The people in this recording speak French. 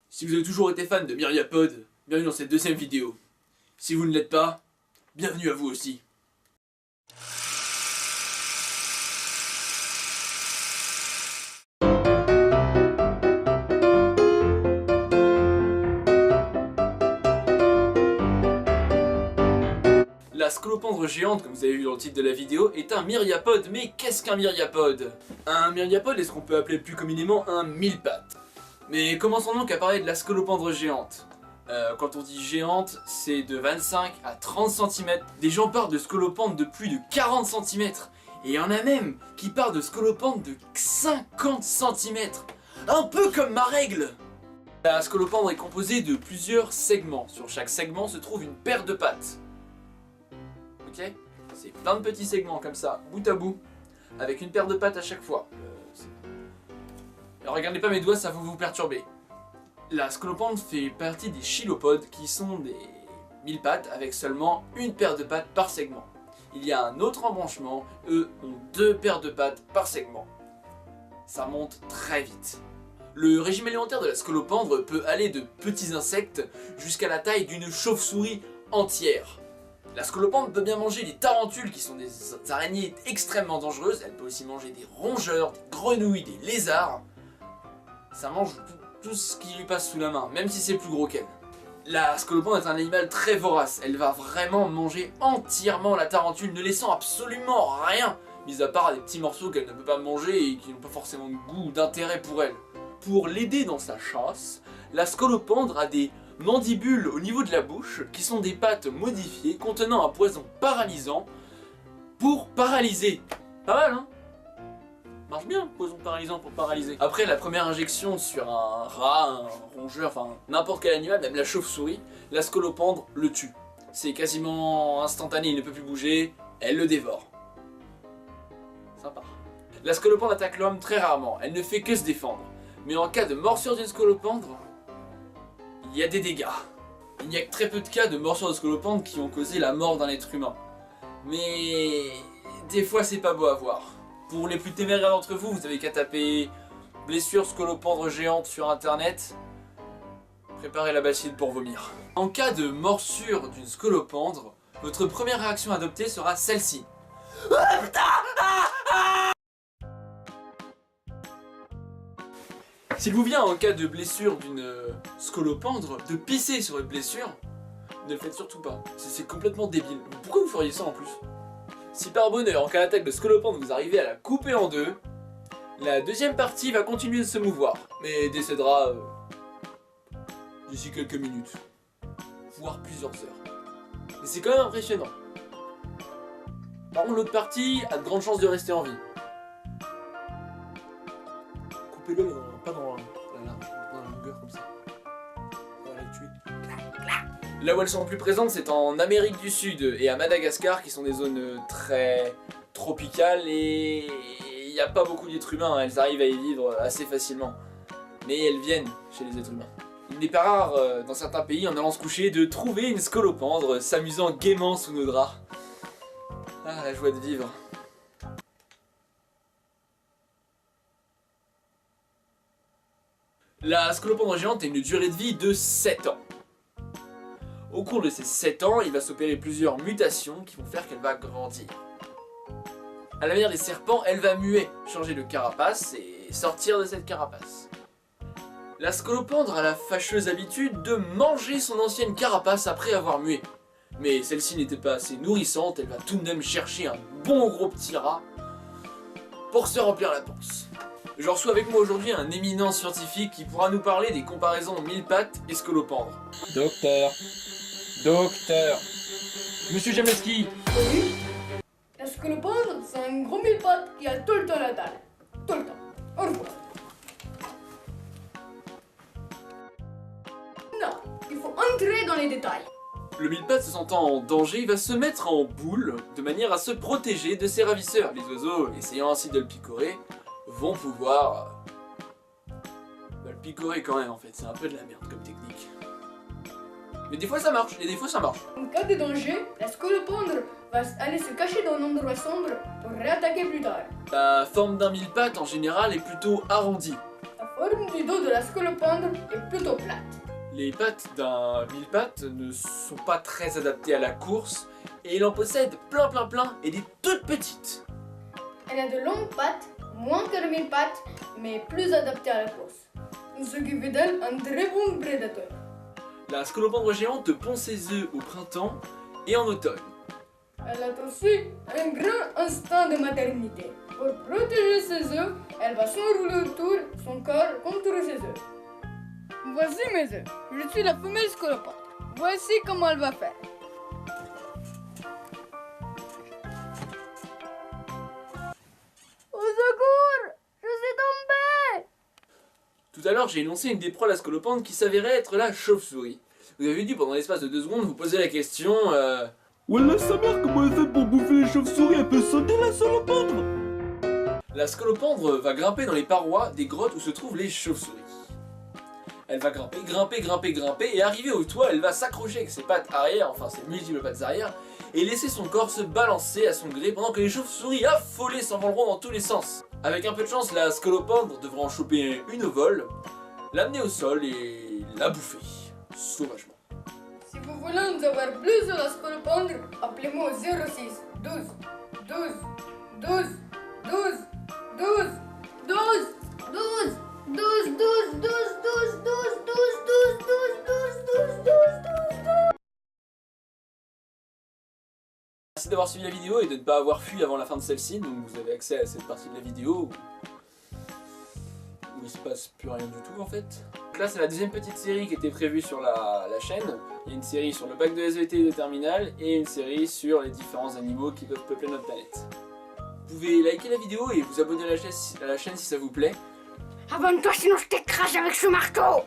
Si vous avez toujours été fan de Myriapod, bienvenue dans cette deuxième vidéo. Si vous ne l'êtes pas, bienvenue à vous aussi. La scolopendre géante, comme vous avez vu dans le titre de la vidéo, est un myriapode. Mais qu'est-ce qu'un myriapode? Un myriapode est ce qu'on peut appeler plus communément un mille-pattes. Mais commençons donc à parler de la scolopendre géante. Quand on dit géante, c'est de 25 à 30 cm. Des gens parlent de scolopendres de plus de 40 cm. Et il y en a même qui parlent de scolopendres de 50 cm. Un peu comme ma règle. La scolopendre est composée de plusieurs segments. Sur chaque segment se trouve une paire de pattes. Ok? C'est plein de petits segments comme ça, bout à bout, avec une paire de pattes à chaque fois. Alors regardez pas mes doigts, ça va vous perturber. La scolopendre fait partie des chilopodes qui sont des mille-pattes avec seulement une paire de pattes par segment. Il y a un autre embranchement, eux ont deux paires de pattes par segment. Ça monte très vite. Le régime alimentaire de la scolopendre peut aller de petits insectes jusqu'à la taille d'une chauve-souris entière. La scolopendre peut bien manger des tarentules qui sont des araignées extrêmement dangereuses, elle peut aussi manger des rongeurs, des grenouilles, des lézards. Ça mange tout ce qui lui passe sous la main, même si c'est plus gros qu'elle. La scolopendre est un animal très vorace, elle va vraiment manger entièrement la tarentule, ne laissant absolument rien, mis à part des petits morceaux qu'elle ne peut pas manger et qui n'ont pas forcément de goût ou d'intérêt pour elle. Pour l'aider dans sa chasse, la scolopendre a des mandibules au niveau de la bouche qui sont des pattes modifiées contenant un poison paralysant pour paralyser. Pas mal, hein? Marche bien, poison paralysant pour paralyser. Après la première injection sur un rat, un rongeur, enfin n'importe quel animal, même la chauve-souris, la scolopendre le tue. C'est quasiment instantané, il ne peut plus bouger, elle le dévore. Sympa. La scolopendre attaque l'homme très rarement, elle ne fait que se défendre. Mais en cas de morsure d'une scolopendre, il y a des dégâts. Il n'y a que très peu de cas de morsure de scolopendre qui ont causé la mort d'un être humain. Mais des fois c'est pas beau à voir. Pour les plus téméraires d'entre vous, vous avez qu'à taper blessure scolopendre géante sur internet. Préparez la bassine pour vomir. En cas de morsure d'une scolopendre, votre première réaction adoptée sera celle-ci. S'il vous vient en cas de blessure d'une scolopendre de pisser sur une blessure, ne le faites surtout pas. C'est complètement débile. Pourquoi vous feriez ça en plus? Si par bonheur, en cas d'attaque de scolopendre, vous arrivez à la couper en deux, la deuxième partie va continuer de se mouvoir, mais décédera d'ici quelques minutes, voire plusieurs heures. Mais c'est quand même impressionnant. Par contre, l'autre partie a de grandes chances de rester en vie. Coupez-le, mais pas dans la longueur comme ça. On va la tuer. Là où elles sont plus présentes, c'est en Amérique du Sud et à Madagascar, qui sont des zones très tropicales et il n'y a pas beaucoup d'êtres humains, hein. Elles arrivent à y vivre assez facilement. Mais elles viennent chez les êtres humains. Il n'est pas rare, dans certains pays, en allant se coucher, de trouver une scolopendre s'amusant gaiement sous nos draps. Ah, la joie de vivre. La scolopendre géante a une durée de vie de 7 ans. Au cours de ces 7 ans, il va s'opérer plusieurs mutations qui vont faire qu'elle va grandir. À la manière des serpents, elle va muer, changer de carapace et sortir de cette carapace. La scolopendre a la fâcheuse habitude de manger son ancienne carapace après avoir mué. Mais celle-ci n'était pas assez nourrissante, elle va tout de même chercher un bon gros petit rat pour se remplir la panse. Je reçois avec moi aujourd'hui un éminent scientifique qui pourra nous parler des comparaisons mille-pattes et scolopendre. Docteur, Monsieur Jameski. Oui. La scolopendre, c'est un gros mille-pattes qui a tout le temps la dalle. Tout le temps. Au revoir. Non, il faut entrer dans les détails. Le mille-pattes se sentant en danger, il va se mettre en boule de manière à se protéger de ses ravisseurs. Les oiseaux, essayant ainsi de le picorer, vont pouvoir le picorer quand même en fait. C'est un peu de la merde comme technique. Mais des fois ça marche, et des fois ça marche. En cas de danger, la scolopendre va aller se cacher dans un endroit sombre pour réattaquer plus tard. La forme d'un mille-pattes en général est plutôt arrondie. La forme partie d'eau de la scolopendre est plutôt plate. Les pattes d'un mille-pattes ne sont pas très adaptées à la course et il en possède plein et des toutes petites. Elle a de longues pattes, moins que le mille-pattes, mais plus adaptée à la course. Ce qui fait d'elle un très bon prédateur. La scolopendre géante pond ses œufs au printemps et en automne. Elle a aussi un grand instinct de maternité. Pour protéger ses œufs, elle va s'enrouler autour son corps contre ses œufs. Voici mes œufs. Je suis la femelle scolopendre. Voici comment elle va faire. Au secours! Je suis tombée! Tout à l'heure, j'ai énoncé une des proies à la scolopendre qui s'avérait être la chauve-souris. Vous avez dû, pendant l'espace de 2 secondes, vous poser la question Wallah sa mère, comment elle fait pour bouffer les chauves-souris? Elle peut sauter la scolopendre? La scolopendre va grimper dans les parois des grottes où se trouvent les chauves-souris. Elle va grimper et arriver au toit, elle va s'accrocher avec ses pattes arrière, enfin ses multiples pattes arrière, et laisser son corps se balancer à son gré pendant que les chauves-souris affolées s'envoleront dans tous les sens. Avec un peu de chance, la scolopendre devra en choper une au vol, l'amener au sol et la bouffer, sauvagement. Si vous voulez en savoir plus sur la scolopendre, appelez-moi au 06 12 12 12 12 12 12 12 12 12 12 12 12 12 12 12 12 12. Merci d'avoir suivi la vidéo et de ne pas avoir fui avant la fin de celle-ci, donc vous avez accès à cette partie de la vidéo où il se passe plus rien du tout en fait. Donc là c'est la deuxième petite série qui était prévue sur la chaîne. Il y a une série sur le bac de SVT de Terminal et une série sur les différents animaux qui peuvent peupler notre planète. Vous pouvez liker la vidéo et vous abonner à la chaîne si ça vous plaît. Abonne-toi sinon je t'écrase avec ce marteau.